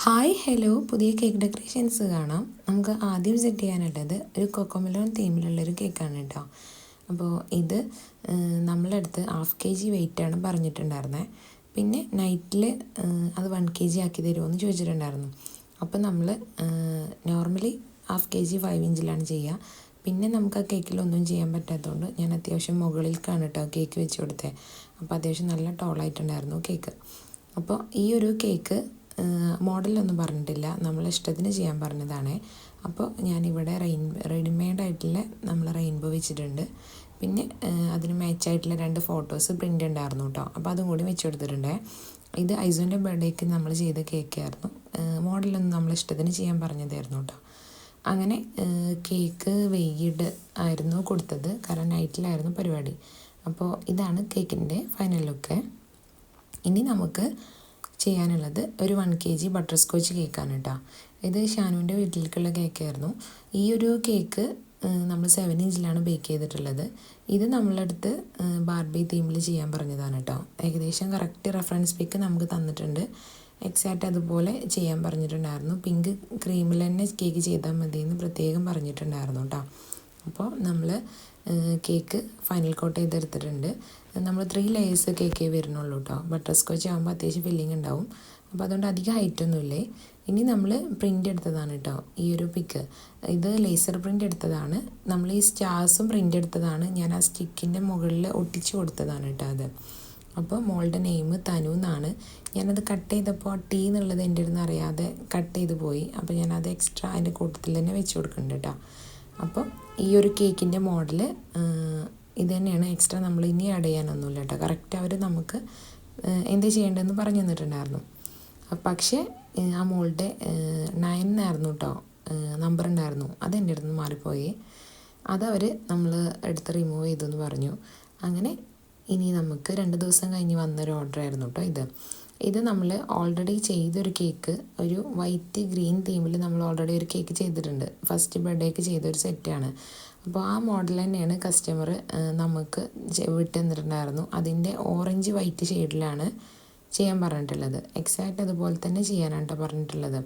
Hi hello പുതിയ cake decorations കാണാം. നമുക്ക് ആദ്യം സെറ്റ് ചെയ്യാനുള്ളത് ഒരു കൊക്കോമെലോൺ തീമിലുള്ളൊരു കേക്കാണ് കേട്ടോ. അപ്പോൾ ഇത് നമ്മളടുത്ത് 1/2 kg വെയിറ്റാണ് പറഞ്ഞിട്ടുണ്ടായിരുന്നത്. പിന്നെ നൈറ്റിൽ അത് 1 kg ആക്കി തരുമോ ചോദിച്ചിട്ടുണ്ടായിരുന്നു. അപ്പോൾ നമ്മൾ നോർമലി 1/2 kg 5 ഇഞ്ചിലാണ് ചെയ്യുക. പിന്നെ നമുക്ക് ആ കേക്കിലൊന്നും ചെയ്യാൻ പറ്റാത്തതുകൊണ്ട് ഞാൻ അത്യാവശ്യം മുകളിലേക്കാണ് കേട്ടോ കേക്ക് വെച്ച് കൊടുത്തത്. അപ്പോൾ അത്യാവശ്യം നല്ല ടോളായിട്ടുണ്ടായിരുന്നു കേക്ക്. അപ്പോൾ ഈ ഒരു കേക്ക് മോഡലൊന്നും പറഞ്ഞിട്ടില്ല, നമ്മൾ ഇഷ്ടത്തിന് ചെയ്യാൻ പറഞ്ഞതാണ്. അപ്പോൾ ഞാനിവിടെ റെഡിമെയ്ഡായിട്ടുള്ള നമ്മൾ റെയിൻബോ വെച്ചിട്ടുണ്ട്. പിന്നെ അതിന് മാച്ചായിട്ടുള്ള 2 ഫോട്ടോസ് പ്രിൻ്റ് ഉണ്ടായിരുന്നു കേട്ടോ. അപ്പോൾ അതും കൂടി വെച്ച് കൊടുത്തിട്ടുണ്ട്. ഇത് ഐസോൻ്റെ ബർത്ത്ഡേക്ക് നമ്മൾ ചെയ്ത കേക്കായിരുന്നു. മോഡലൊന്നും നമ്മൾ ഇഷ്ടത്തിന് ചെയ്യാൻ പറഞ്ഞതായിരുന്നു കേട്ടോ. അങ്ങനെ കേക്ക് വൈകിട്ട് ആയിരുന്നു കൊടുത്തത്, കാരണം നൈറ്റിലായിരുന്നു പരിപാടി. അപ്പോൾ ഇതാണ് കേക്കിൻ്റെ ഫൈനൽ ലുക്ക്. ഇനി നമുക്ക് ചെയ്യാനുള്ളത് ഒരു 1 kg ബട്ടർ സ്കോച്ച് കേക്കാണ് കേട്ടോ. ഇത് ഷാനുവിൻ്റെ വീട്ടിലേക്കുള്ള കേക്കായിരുന്നു. ഈ ഒരു കേക്ക് നമ്മൾ 7 ഇഞ്ചിലാണ് ബേക്ക് ചെയ്തിട്ടുള്ളത്. ഇത് നമ്മളടുത്ത് ബാർബി തീമിൽ ചെയ്യാൻ പറഞ്ഞതാണ് കേട്ടോ. ഏകദേശം കറക്റ്റ് റെഫറൻസ് പിക്ക് നമുക്ക് തന്നിട്ടുണ്ട്. എക്സാക്റ്റ് അതുപോലെ ചെയ്യാൻ പറഞ്ഞിട്ടുണ്ടായിരുന്നു. പിങ്ക് ക്രീമിൽ തന്നെ കേക്ക് ചെയ്താൽ മതി എന്ന് പ്രത്യേകം പറഞ്ഞിട്ടുണ്ടായിരുന്നു കേട്ടോ. അപ്പോൾ നമ്മൾ കേക്ക് ഫൈനൽ കോട്ട് ചെയ്തെടുത്തിട്ടുണ്ട്. നമ്മൾ 3 ലെയേഴ്സ് കേക്കേ വരുന്നുള്ളൂ കേട്ടോ. ബട്ടർ സ്കോച്ച് ആകുമ്പോൾ അത്യാവശ്യം ഫില്ലിങ് ഉണ്ടാവും. അപ്പോൾ അതുകൊണ്ട് അധികം ഹൈറ്റൊന്നുമില്ലേ. ഇനി നമ്മൾ പ്രിൻ്റ് എടുത്തതാണ് കേട്ടോ ഈ ഒരു പിക്ക്. ഇത് ലേസർ പ്രിൻ്റ് എടുത്തതാണ്. നമ്മൾ ഈ സ്റ്റാർസും പ്രിൻ്റ് എടുത്തതാണ്. ഞാൻ ആ സ്റ്റിക്കിൻ്റെ മുകളിൽ ഒട്ടിച്ച് കൊടുത്തതാണ് കേട്ടോ അത്. അപ്പോൾ മോളുടെ നെയിം തനു എന്നാണ്. ഞാനത് കട്ട് ചെയ്തപ്പോൾ ടി എന്നുള്ളത് എൻ്റെ അടുത്ത് അറിയാതെ കട്ട് ചെയ്ത് പോയി. അപ്പോൾ ഞാനത് എക്സ്ട്രാ അതിൻ്റെ കൂട്ടത്തിൽ തന്നെ വെച്ച് കൊടുക്കുന്നുണ്ട് കേട്ടോ. അപ്പോൾ ഈ ഒരു കേക്കിൻ്റെ മോഡൽ ഇത് തന്നെയാണ്. എക്സ്ട്രാ നമ്മൾ ഇനി ആഡ് ചെയ്യാനൊന്നുമില്ല കേട്ടോ. കറക്റ്റ് അവർ നമുക്ക് എന്ത് ചെയ്യേണ്ടതെന്ന് പറഞ്ഞു തന്നിട്ടുണ്ടായിരുന്നു. പക്ഷേ ആ മോളുടെ 9 എന്നായിരുന്നു കേട്ടോ നമ്പർ ഉണ്ടായിരുന്നു. അതെൻ്റെ അടുത്ത് നിന്ന് മാറിപ്പോയി. അതവർ നമ്മൾ എടുത്ത് റിമൂവ് ചെയ്തു എന്ന് പറഞ്ഞു. അങ്ങനെ ഇനി നമുക്ക് 2 ദിവസം കഴിഞ്ഞ് വന്നൊരു ഓർഡർ ആയിരുന്നു കേട്ടോ ഇത് നമ്മൾ ഓൾറെഡി ചെയ്തൊരു കേക്ക്, ഒരു വൈറ്റ് ഗ്രീൻ തീമിൽ നമ്മൾ ഓൾറെഡി ഒരു കേക്ക് ചെയ്തിട്ടുണ്ട്. ഫസ്റ്റ് ബർത്ത്ഡേക്ക് ചെയ്തൊരു സെറ്റാണ്. അപ്പോൾ ആ മോഡൽ തന്നെയാണ് കസ്റ്റമർ നമുക്ക് വിട്ട് തന്നിട്ടുണ്ടായിരുന്നു. അതിൻ്റെ ഓറഞ്ച് വൈറ്റ് ഷെയ്ഡിലാണ് ചെയ്യാൻ പറഞ്ഞിട്ടുള്ളത്. എക്സാക്റ്റ് അതുപോലെ തന്നെ ചെയ്യാനാണ് കേട്ടോ പറഞ്ഞിട്ടുള്ളത്.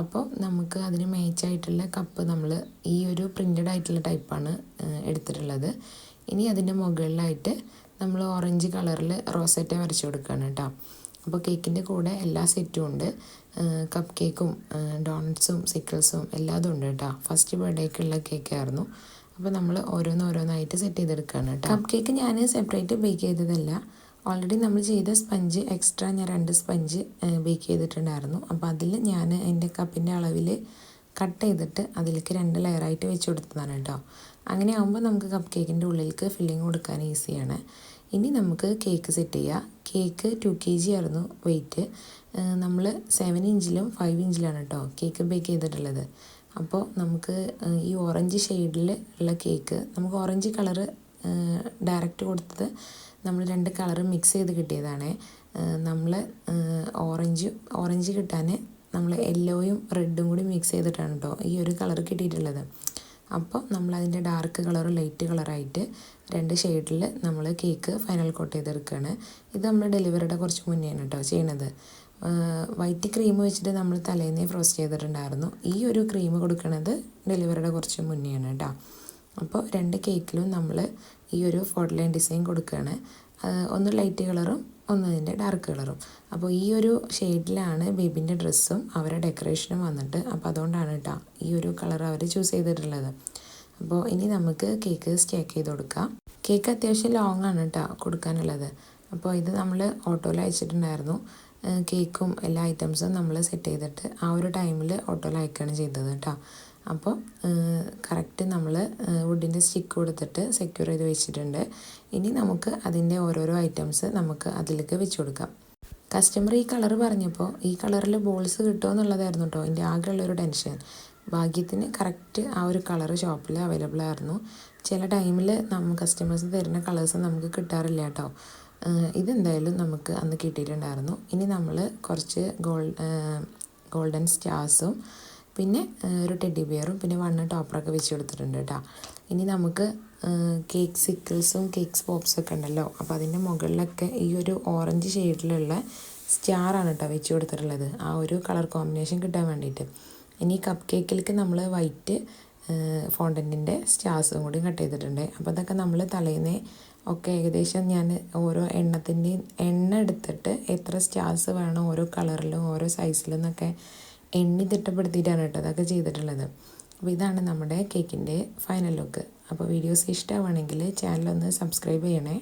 അപ്പോൾ നമുക്ക് അതിന് മാച്ചായിട്ടുള്ള കപ്പ് നമ്മൾ ഈ ഒരു പ്രിൻ്റഡ് ആയിട്ടുള്ള ടൈപ്പാണ് എടുത്തിട്ടുള്ളത്. ഇനി അതിൻ്റെ മുകളിലായിട്ട് നമ്മൾ ഓറഞ്ച് കളറിൽ റോസറ്റ വരച്ച് കൊടുക്കുകയാണ് കേട്ടോ. അപ്പോൾ കേക്കിൻ്റെ കൂടെ എല്ലാ സെറ്റും ഉണ്ട്. കപ്പ് കേക്കും ഡോണറ്റ്സും സിക്കിൾസും എല്ലാതും ഉണ്ട് കേട്ടോ. ഫസ്റ്റ് ബർത്ത്ഡേക്കുള്ള കേക്കായിരുന്നു. അപ്പോൾ നമ്മൾ ഓരോന്നായിട്ട് സെറ്റ് ചെയ്തെടുക്കുകയാണ് കേട്ടോ. കപ്പ് കേക്ക് ഞാൻ സെപ്പറേറ്റ് ബേക്ക് ചെയ്തതല്ല. ഓൾറെഡി നമ്മൾ ചെയ്ത സ്പഞ്ച് എക്സ്ട്രാ ഞാൻ 2 സ്പഞ്ച് ബേക്ക് ചെയ്തിട്ടുണ്ടായിരുന്നു. അപ്പോൾ അതിൽ ഞാൻ എൻ്റെ കപ്പിൻ്റെ അളവിൽ കട്ട് ചെയ്തിട്ട് അതിലേക്ക് 2 ലെയറായിട്ട് വെച്ച് കൊടുത്തതാണ് കേട്ടോ. അങ്ങനെ ആകുമ്പോൾ നമുക്ക് കപ്പ് കേക്കിൻ്റെ ഉള്ളിലേക്ക് ഫില്ലിങ് കൊടുക്കാൻ ഈസിയാണ്. ഇനി നമുക്ക് കേക്ക് സെറ്റ് ചെയ്യാം. കേക്ക് 2 kg ആയിരുന്നു വെയിറ്റ്. നമ്മൾ 7 ഇഞ്ചിലും 5 ഇഞ്ചിലാണ് കേട്ടോ കേക്ക് ബേക്ക് ചെയ്തിട്ടുള്ളത്. അപ്പോൾ നമുക്ക് ഈ ഓറഞ്ച് ഷെയ്ഡിൽ ഉള്ള കേക്ക്, നമുക്ക് ഓറഞ്ച് കളറ് ഡയറക്റ്റ് കൊടുത്തത് നമ്മൾ 2 കളറ് മിക്സ് ചെയ്ത് കിട്ടിയതാണ്. നമ്മൾ ഓറഞ്ച് കിട്ടാൻ നമ്മൾ യെല്ലോയും റെഡും കൂടി മിക്സ് ചെയ്തിട്ടാണ് കേട്ടോ ഈ ഒരു കളർ കിട്ടിയിട്ടുള്ളത്. അപ്പോൾ നമ്മളതിൻ്റെ ഡാർക്ക് കളറും ലൈറ്റ് കളറായിട്ട് 2 ഷെയ്ഡിൽ നമ്മൾ കേക്ക് ഫൈനൽ കോട്ട് ചെയ്തെടുക്കുകയാണ്. ഇത് നമ്മൾ ഡെലിവറിയുടെ കുറച്ച് മുന്നെയാണ് കേട്ടോ ചെയ്യണത്. വൈറ്റ് ക്രീം വെച്ചിട്ട് നമ്മൾ തലേന്നേ ഫ്രോസ്റ്റ് ചെയ്തിട്ടുണ്ടായിരുന്നു. ഈ ഒരു ക്രീം കൊടുക്കുന്നത് ഡെലിവറിയുടെ കുറച്ച് മുന്നെയാണ് കേട്ടോ. അപ്പോൾ 2 കേക്കിലും നമ്മൾ ഈ ഒരു ഫോട്ടോ ലൈൻ ഡിസൈൻ കൊടുക്കുകയാണ്. ഒന്ന് ലൈറ്റ് കളറും ഒന്ന് ഇതിൻ്റെ ഡാർക്ക് കളറും. അപ്പോൾ ഈ ഒരു ഷെയ്ഡിലാണ് ബേബിൻ്റെ ഡ്രസ്സും അവരുടെ ഡെക്കറേഷനും വന്നിട്ട്. അപ്പോൾ അതുകൊണ്ടാണ് കേട്ടോ ഈ ഒരു കളർ അവർ ചൂസ് ചെയ്തിട്ടുള്ളത്. അപ്പോൾ ഇനി നമുക്ക് കേക്ക് സ്റ്റേക്ക് ചെയ്ത് കൊടുക്കാം. കേക്ക് അത്യാവശ്യം ലോങ് ആണ് കേട്ടോ കൊടുക്കാനുള്ളത്. അപ്പോൾ ഇത് നമ്മൾ ഓട്ടോയിൽ അയച്ചിട്ടുണ്ടായിരുന്നു. കേക്കും എല്ലാ ഐറ്റംസും നമ്മൾ സെറ്റ് ചെയ്തിട്ട് ആ ഒരു ടൈമിൽ ഓട്ടോയിൽ അയക്കുകയാണ് ചെയ്തത് കേട്ടോ. അപ്പോൾ കറക്റ്റ് നമ്മൾ വുഡിൻ്റെ സ്റ്റിക്ക് കൊടുത്തിട്ട് സെക്യൂർ ചെയ്ത് വെച്ചിട്ടുണ്ട്. ഇനി നമുക്ക് അതിൻ്റെ ഓരോരോ ഐറ്റംസ് നമുക്ക് അതിലേക്ക് വെച്ച് കൊടുക്കാം. കസ്റ്റമർ ഈ കളർ പറഞ്ഞപ്പോൾ ഈ കളറിൽ ബോൾസ് കിട്ടുമോ എന്നുള്ളതായിരുന്നു കേട്ടോ എൻ്റെ ആകെയുള്ളൊരു ടെൻഷൻ. ഭാഗ്യത്തിന് കറക്റ്റ് ആ ഒരു കളർ ഷോപ്പിൽ അവൈലബിൾ ആയിരുന്നു. ചില ടൈമിൽ കസ്റ്റമേഴ്സ് തരുന്ന കളേഴ്സ് നമുക്ക് കിട്ടാറില്ല കേട്ടോ. ഇതെന്തായാലും നമുക്ക് അന്ന് കിട്ടിയിട്ടുണ്ടായിരുന്നു. ഇനി നമ്മൾ കുറച്ച് ഗോൾഡൻ സ്റ്റാർസും പിന്നെ ഒരു ടെഡി ബിയറും പിന്നെ 1 ടോപ്പറൊക്കെ വെച്ച് കൊടുത്തിട്ടുണ്ട് കേട്ടോ. ഇനി നമുക്ക് കേക്ക് സിക്കിൾസും കേക്ക്സ് പോപ്സൊക്കെ ഉണ്ടല്ലോ. അപ്പോൾ അതിൻ്റെ മുകളിലൊക്കെ ഈ ഒരു ഓറഞ്ച് ഷെയ്ഡിലുള്ള സ്റ്റാറാണ് കേട്ടോ വെച്ച് കൊടുത്തിട്ടുള്ളത്, ആ ഒരു കളർ കോമ്പിനേഷൻ കിട്ടാൻ വേണ്ടിയിട്ട്. ഇനി കപ്പ് കേക്കിലേക്ക് നമ്മൾ വൈറ്റ് ഫോണ്ടൻറ്റിൻ്റെ സ്റ്റാർസും കൂടി കട്ട് ചെയ്തിട്ടുണ്ട്. അപ്പോൾ അതൊക്കെ നമ്മൾ തലേന്ന് ഒക്കെ ഏകദേശം ഞാൻ ഓരോ എണ്ണ എടുത്തിട്ട് എത്ര സ്റ്റാർസ് വേണം ഓരോ കളറിലും ഓരോ സൈസിലും എന്നൊക്കെ എണ്ണി തിട്ടപ്പെടുത്തിയിട്ടാണ് കേട്ടോ അതൊക്കെ ചെയ്തിട്ടുള്ളത്. അപ്പോൾ ഇതാണ് നമ്മുടെ കേക്കിൻ്റെ ഫൈനൽ ലുക്ക്. അപ്പോൾ വീഡിയോസ് ഇഷ്ടമാണെങ്കിൽ ചാനലൊന്ന് സബ്സ്ക്രൈബ് ചെയ്യണേ.